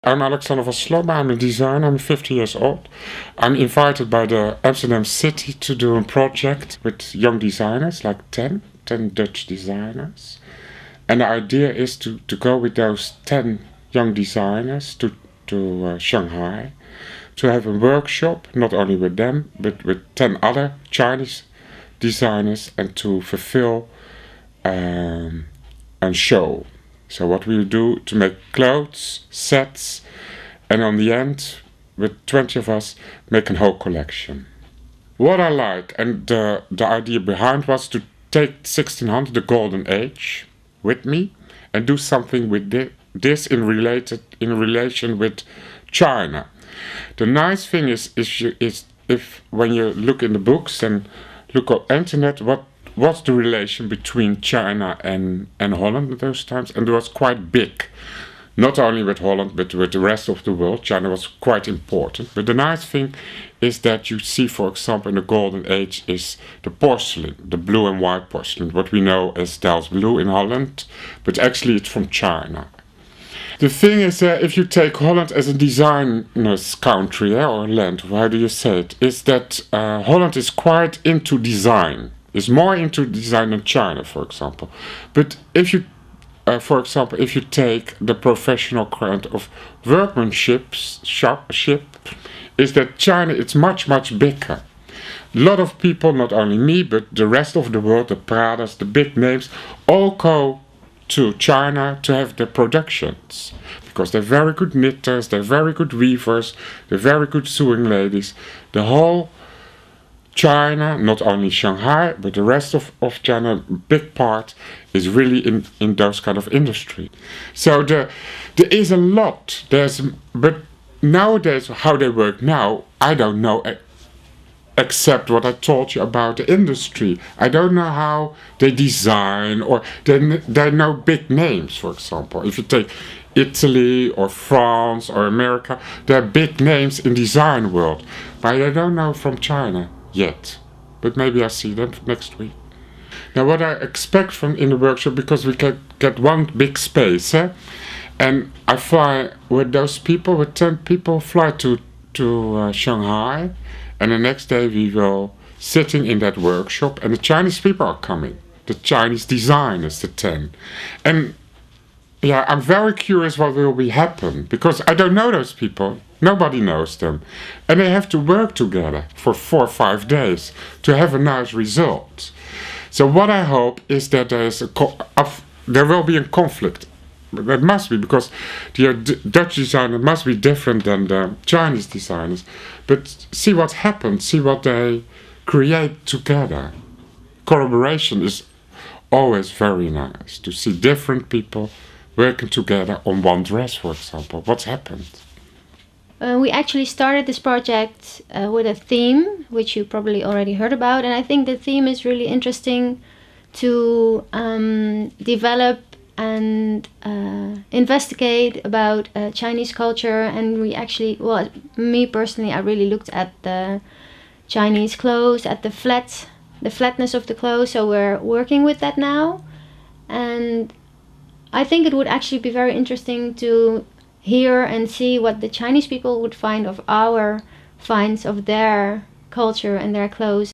I'm Alexander van Slobbe. I'm a designer. I'm 50 years old. I'm invited by the Amsterdam city to do a project with young designers, like 10 Dutch designers. And the idea is to go with those 10 young designers to Shanghai, to have a workshop, not only with them, but with 10 other Chinese designers, and to fulfill and show. So what we do to make clothes, sets, and on the end, with 20 of us, make a whole collection. What I like, and the idea behind was to take 1600, the golden age, with me, and do something with this in relation with China. The nice thing is if when you look in the books and look on internet, what's the relation between China and Holland at those times, and it was quite big. Not only with Holland, but with the rest of the world. China was quite important. But the nice thing is that you see, for example, in the Golden Age is the porcelain, the blue and white porcelain, what we know as Delft blue in Holland, but actually it's from China. The thing is, if you take Holland as a designer's country, or land, how do you say it, is that Holland is quite into design. Is more into design than China, for example. But if you, for example, if you take the professional kind of workmanship, is that China, it's much bigger. A lot of people, not only me, but the rest of the world, the Pradas, the big names, all go to China to have their productions. Because they're very good knitters, they're very good weavers, they're very good sewing ladies. The whole China, not only Shanghai, but the rest of China, big part is really in those kind of industry. So there is a lot. But nowadays, how they work now, I don't know, except what I told you about the industry. I don't know how they design, or they know big names, for example. If you take Italy or France or America, they're big names in design world. But I don't know from China yet, but maybe I see them next week. Now what I expect from in the workshop, because we can get one big space, and I fly with those people, with 10 people, fly to Shanghai, and the next day we will sitting in that workshop, and the Chinese people are coming, the Chinese designers, the 10. And yeah, I'm very curious what will happen, because I don't know those people. Nobody knows them. And they have to work together for 4 or 5 days to have a nice result. So what I hope is that there will be a conflict. That must be, because the Dutch designer must be different than the Chinese designers. But see what happens, see what they create together. Collaboration is always very nice, to see different people working together on one dress, for example. What's happened? We actually started this project with a theme, which you probably already heard about, and I think the theme is really interesting to develop and investigate about Chinese culture. And we actually, well, me personally, I really looked at the Chinese clothes, at the flatness of the clothes, so we're working with that now. And I think it would actually be very interesting to hear and see what the Chinese people would find of our finds of their culture and their clothes.